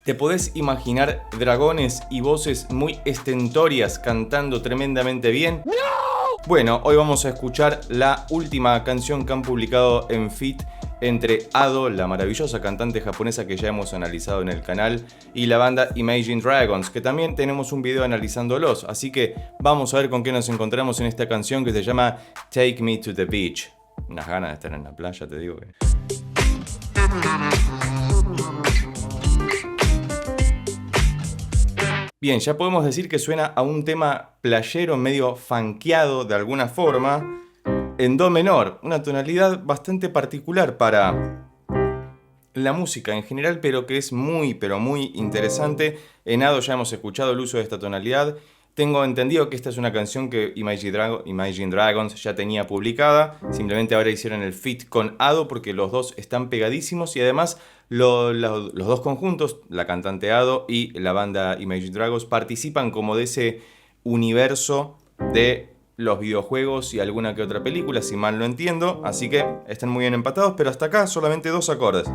¿Te podés imaginar dragones y voces muy estentorias cantando tremendamente bien? ¡No! Bueno, hoy vamos a escuchar la última canción que han publicado en feat entre Ado, la maravillosa cantante japonesa que ya hemos analizado en el canal, y la banda Imagine Dragons, que también tenemos un video analizándolos. Así que vamos a ver con qué nos encontramos en esta canción que se llama Take Me to the Beach. Unas ganas de estar en la playa, te digo que... Bien, ya podemos decir que suena a un tema playero medio funkeado de alguna forma, en do menor, una tonalidad bastante particular para la música en general, pero que es muy interesante. En Ado ya hemos escuchado el uso de esta tonalidad. Tengo entendido que esta es una canción que Imagine Dragons ya tenía publicada, simplemente ahora hicieron el feat con Ado porque los dos están pegadísimos y además los dos conjuntos, la cantante Ado y la banda Imagine Dragons, participan como de ese universo de los videojuegos y alguna que otra película, si mal no entiendo, así que están muy bien empatados, pero hasta acá solamente dos acordes: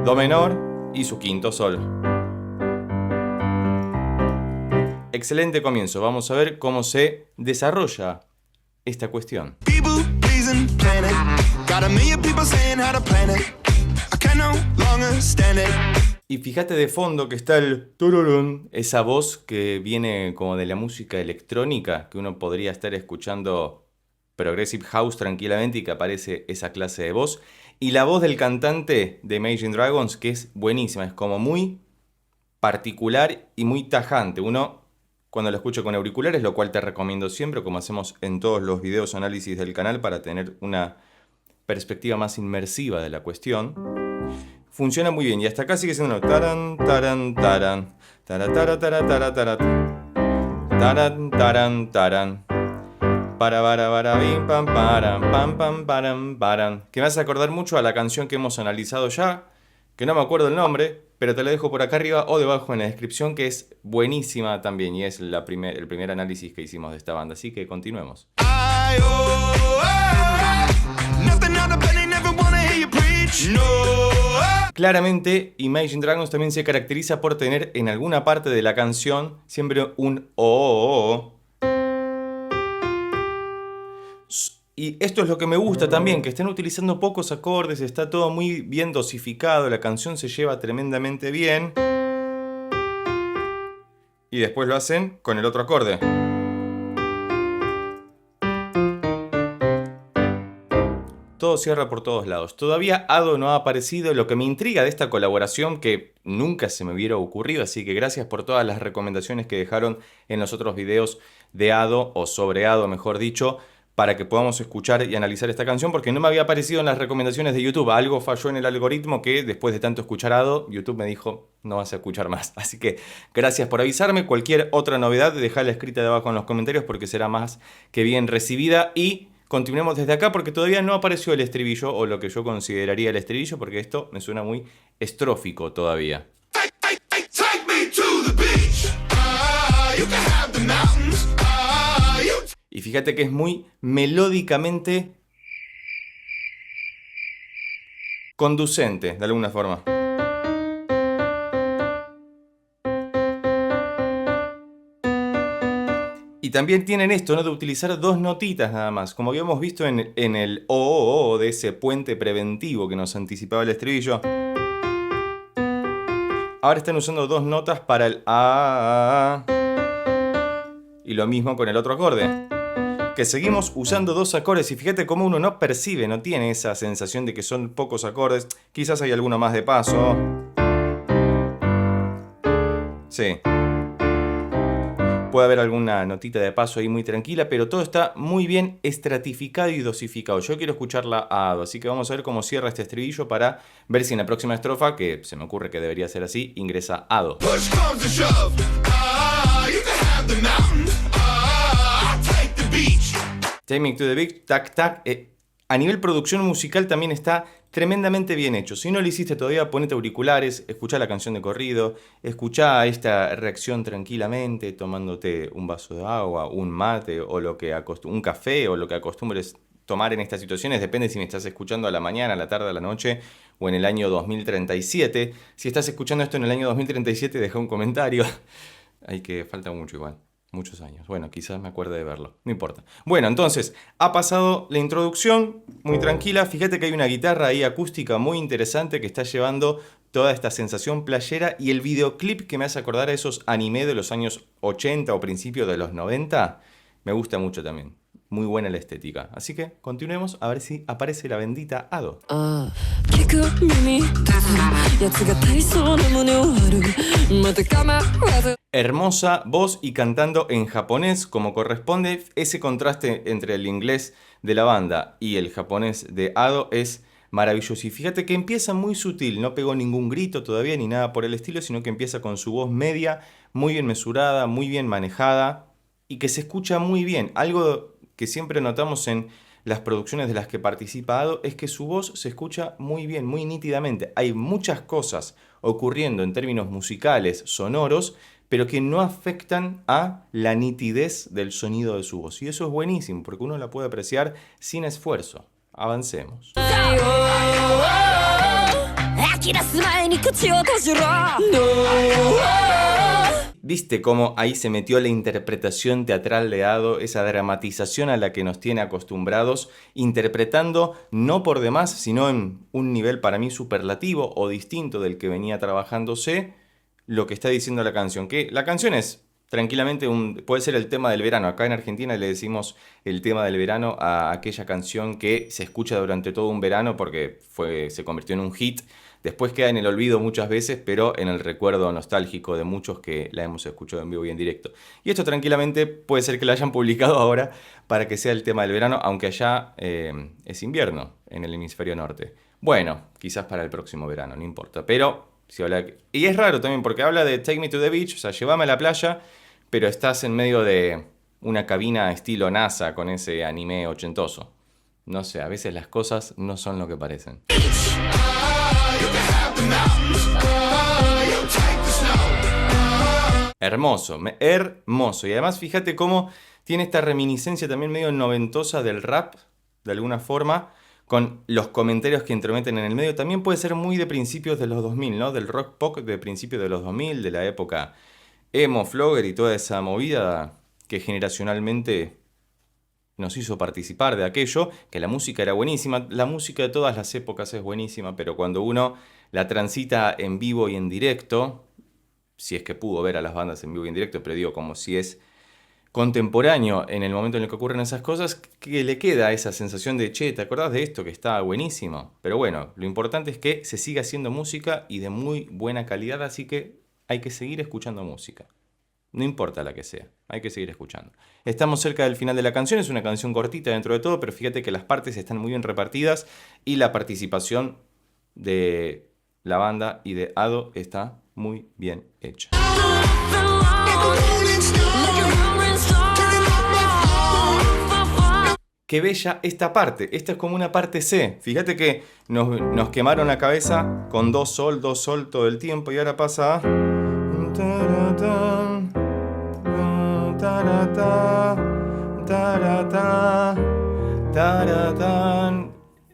do menor y su quinto sol. Excelente comienzo, vamos a ver cómo se desarrolla esta cuestión. Y fíjate de fondo que está el tururún, esa voz que viene como de la música electrónica, que uno podría estar escuchando Progressive House tranquilamente y que aparece esa clase de voz. Y la voz del cantante de Imagine Dragons, que es buenísima, es como muy particular y muy tajante. Uno, cuando lo escucho con auriculares, lo cual te recomiendo siempre, como hacemos en todos los videos análisis del canal para tener una perspectiva más inmersiva de la cuestión, funciona muy bien. Y hasta acá sigue siendo taran, taran, taran, taratara, taratara, taran, taran, taran, para bim pam param param, que me hace acordar mucho a la canción que hemos analizado ya, que no me acuerdo el nombre, pero te lo dejo por acá arriba o debajo en la descripción, que es buenísima también y es el primer análisis que hicimos de esta banda. Así que continuemos. Claramente, Imagine Dragons también se caracteriza por tener en alguna parte de la canción siempre un o. Y esto es lo que me gusta también, que estén utilizando pocos acordes, está todo muy bien dosificado, la canción se lleva tremendamente bien. Y después lo hacen con el otro acorde. Todo cierra por todos lados. Todavía Ado no ha aparecido, lo que me intriga de esta colaboración que nunca se me hubiera ocurrido, así que gracias por todas las recomendaciones que dejaron en los otros videos de Ado, o sobre Ado mejor dicho, para que podamos escuchar y analizar esta canción, porque no me había aparecido en las recomendaciones de YouTube. Algo falló en el algoritmo que después de tanto escuchar Ado, YouTube me dijo no vas a escuchar más. Así que gracias por avisarme. Cualquier otra novedad, dejala escrita debajo en los comentarios porque será más que bien recibida. Y continuemos desde acá porque todavía no apareció el estribillo, o lo que yo consideraría el estribillo, porque esto me suena muy estrófico todavía. Y fíjate que es muy melódicamente conducente, de alguna forma. Y también tienen esto, ¿no?, de utilizar dos notitas nada más. Como habíamos visto en el o de ese puente preventivo que nos anticipaba el estribillo. Ahora están usando dos notas para el a. Y lo mismo con el otro acorde. Que seguimos usando dos acordes y fíjate cómo uno no percibe, no tiene esa sensación de que son pocos acordes. Quizás hay alguno más de paso. Sí. Puede haber alguna notita de paso ahí muy tranquila, pero todo está muy bien estratificado y dosificado. Yo quiero escucharla a Ado, así que vamos a ver cómo cierra este estribillo para ver si en la próxima estrofa, que se me ocurre que debería ser así, ingresa Ado. Take Me to the Beach, tac, tac. A nivel producción musical también está tremendamente bien hecho. Si no lo hiciste todavía, ponete auriculares, escuchá la canción de corrido, escuchá esta reacción tranquilamente, tomándote un vaso de agua, un mate, o un café, o lo que acostumbres tomar en estas situaciones depende si me estás escuchando a la mañana, a la tarde, a la noche o en el año 2037. Si estás escuchando esto en el año 2037, deja un comentario. Hay que falta mucho igual. Muchos años. Bueno, quizás me acuerde de verlo. No importa. Bueno, entonces, ha pasado la introducción muy tranquila. Fíjate que hay una guitarra ahí acústica muy interesante que está llevando toda esta sensación playera. Y el videoclip que me hace acordar a esos anime de los años 80 o principios de los 90, me gusta mucho también. Muy buena la estética. Así que continuemos a ver si aparece la bendita Ado. Hermosa voz y cantando en japonés como corresponde. Ese contraste entre el inglés de la banda y el japonés de Ado es maravilloso. Y fíjate que empieza muy sutil, no pegó ningún grito todavía ni nada por el estilo, sino que empieza con su voz media, muy bien mesurada, muy bien manejada y que se escucha muy bien. Algo que siempre notamos en las producciones de las que participa Ado es que su voz se escucha muy bien, muy nítidamente. Hay muchas cosas ocurriendo en términos musicales, sonoros, pero que no afectan a la nitidez del sonido de su voz. Y eso es buenísimo, porque uno la puede apreciar sin esfuerzo. Avancemos. ¿Viste cómo ahí se metió la interpretación teatral de Ado, esa dramatización a la que nos tiene acostumbrados, interpretando no por demás, sino en un nivel para mí superlativo o distinto del que venía trabajándose, lo que está diciendo la canción? Que la canción es tranquilamente puede ser el tema del verano. Acá en Argentina le decimos el tema del verano a aquella canción que se escucha durante todo un verano porque se convirtió en un hit. Después queda en el olvido muchas veces, pero en el recuerdo nostálgico de muchos que la hemos escuchado en vivo y en directo. Y esto tranquilamente puede ser que la hayan publicado ahora para que sea el tema del verano, aunque allá es invierno en el hemisferio norte. Bueno, quizás para el próximo verano, no importa. Pero, y es raro también porque habla de Take Me to the Beach, o sea, llévame a la playa, pero estás en medio de una cabina estilo NASA con ese anime ochentoso. No sé, a veces las cosas no son lo que parecen. Hermoso, hermoso. Y además fíjate cómo tiene esta reminiscencia también medio noventosa del rap, de alguna forma, con los comentarios que entremeten en el medio. También puede ser muy de principios de los 2000, ¿no? Del rock pop de principios de los 2000, de la época emo, flogger y toda esa movida que generacionalmente nos hizo participar de aquello, que la música era buenísima. La música de todas las épocas es buenísima, pero cuando uno la transita en vivo y en directo, si es que pudo ver a las bandas en vivo y en directo, pero digo como si es contemporáneo en el momento en el que ocurren esas cosas, que le queda esa sensación de, che, ¿te acordás de esto que está buenísimo? Pero bueno, lo importante es que se siga haciendo música y de muy buena calidad, así que hay que seguir escuchando música. No importa la que sea, hay que seguir escuchando. Estamos cerca del final de la canción, es una canción cortita dentro de todo, pero fíjate que las partes están muy bien repartidas y la participación de la banda y de Ado está muy bien hecha. Qué bella esta parte, esta es como una parte C. Fíjate que nos quemaron la cabeza con do sol todo el tiempo y ahora pasa a...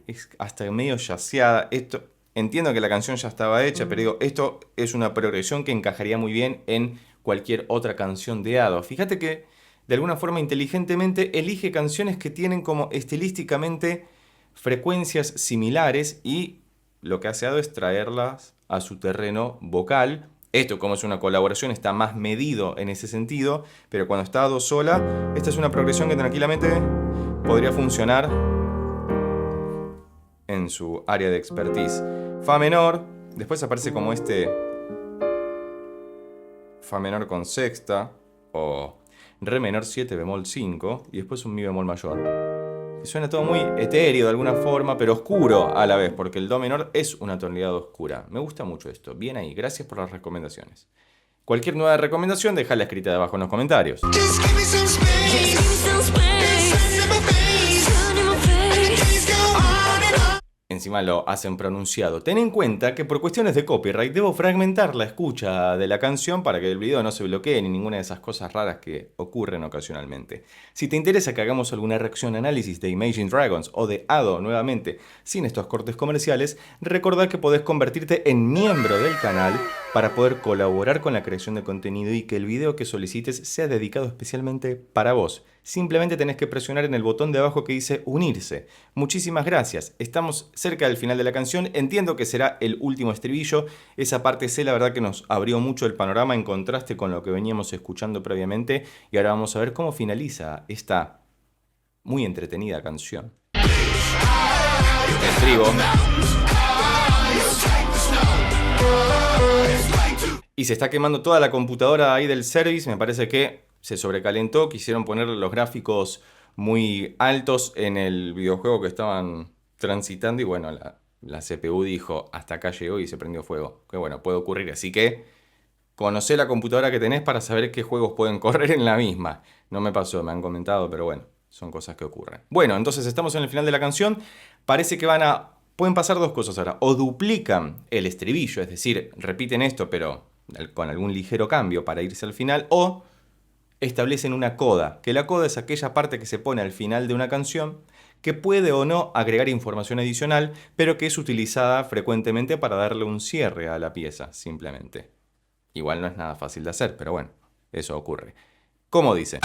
Es hasta medio yaceada. Esto, entiendo que la canción ya estaba hecha, pero digo, esto es una progresión que encajaría muy bien en cualquier otra canción de Ado. Fíjate que de alguna forma inteligentemente elige canciones que tienen como estilísticamente frecuencias similares y lo que hace Ado es traerlas a su terreno vocal. Esto, como es una colaboración, está más medido en ese sentido, pero cuando está Ado sola, esta es una progresión que tranquilamente podría funcionar en su área de expertise. Fa menor, después aparece como este Fa menor con sexta, o Re menor 7 bemol 5, y después un Mi bemol mayor. Suena todo muy etéreo de alguna forma, pero oscuro a la vez, porque el Do menor es una tonalidad oscura. Me gusta mucho esto. Bien ahí, gracias por las recomendaciones. Cualquier nueva recomendación, déjala escrita debajo en los comentarios. En encima lo hacen pronunciado. Ten en cuenta que por cuestiones de copyright debo fragmentar la escucha de la canción para que el video no se bloquee ni ninguna de esas cosas raras que ocurren ocasionalmente. Si te interesa que hagamos alguna reacción análisis de Imagine Dragons o de Ado nuevamente sin estos cortes comerciales, recordá que podés convertirte en miembro del canal para poder colaborar con la creación de contenido y que el video que solicites sea dedicado especialmente para vos. Simplemente tenés que presionar en el botón de abajo que dice unirse. Muchísimas gracias. Estamos cerca del final de la canción. Entiendo que será el último estribillo. Esa parte C, la verdad que nos abrió mucho el panorama en contraste con lo que veníamos escuchando previamente. Y ahora vamos a ver cómo finaliza esta muy entretenida canción. Estribo. Y se está quemando toda la computadora ahí del service. Me parece que se sobrecalentó, quisieron poner los gráficos muy altos en el videojuego que estaban transitando y bueno, la CPU dijo hasta acá llegó y se prendió fuego. Que bueno, puede ocurrir, así que conocé la computadora que tenés para saber qué juegos pueden correr en la misma. No me pasó, me han comentado, pero bueno, son cosas que ocurren. Bueno, entonces estamos en el final de la canción. Parece que pueden pasar dos cosas ahora. O duplican el estribillo, es decir, repiten esto pero con algún ligero cambio para irse al final, o establecen una coda, que la coda es aquella parte que se pone al final de una canción que puede o no agregar información adicional, pero que es utilizada frecuentemente para darle un cierre a la pieza, simplemente. Igual no es nada fácil de hacer, pero bueno, eso ocurre. ¿Cómo dice?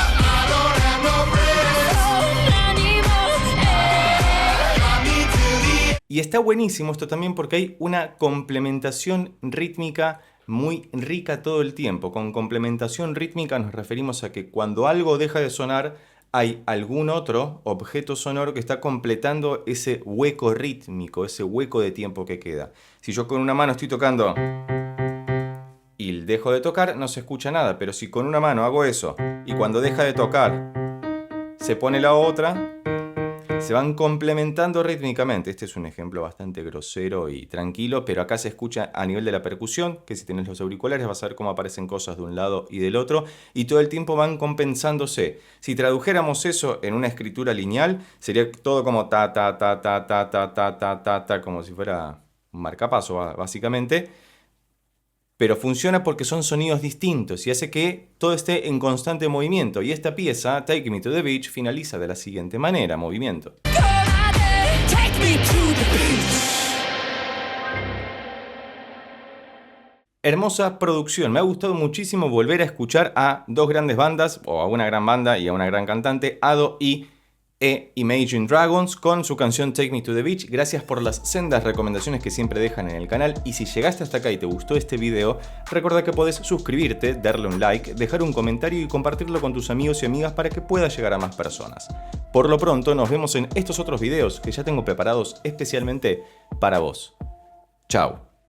Y está buenísimo esto también porque hay una complementación rítmica muy rica todo el tiempo. Con complementación rítmica nos referimos a que cuando algo deja de sonar, hay algún otro objeto sonoro que está completando ese hueco rítmico, ese hueco de tiempo que queda. Si yo con una mano estoy tocando y dejo de tocar, no se escucha nada, pero si con una mano hago eso y cuando deja de tocar se pone la otra, se van complementando rítmicamente. Este es un ejemplo bastante grosero y tranquilo, pero acá se escucha a nivel de la percusión, que si tenés los auriculares vas a ver cómo aparecen cosas de un lado y del otro, y todo el tiempo van compensándose. Si tradujéramos eso en una escritura lineal, sería todo como ta, ta, ta, ta, ta, ta, ta, ta, ta, ta, como si fuera un marcapaso, básicamente. Pero funciona porque son sonidos distintos y hace que todo esté en constante movimiento. Y esta pieza, Take Me to the Beach, finaliza de la siguiente manera, movimiento. Hermosa producción. Me ha gustado muchísimo volver a escuchar a dos grandes bandas, o a una gran banda y a una gran cantante, Ado y Imagine Dragons, con su canción Take Me to the Beach. Gracias por las sendas recomendaciones que siempre dejan en el canal, y si llegaste hasta acá y te gustó este video, recuerda que podés suscribirte, darle un like, dejar un comentario y compartirlo con tus amigos y amigas para que pueda llegar a más personas. Por lo pronto nos vemos en estos otros videos que ya tengo preparados especialmente para vos. Chao.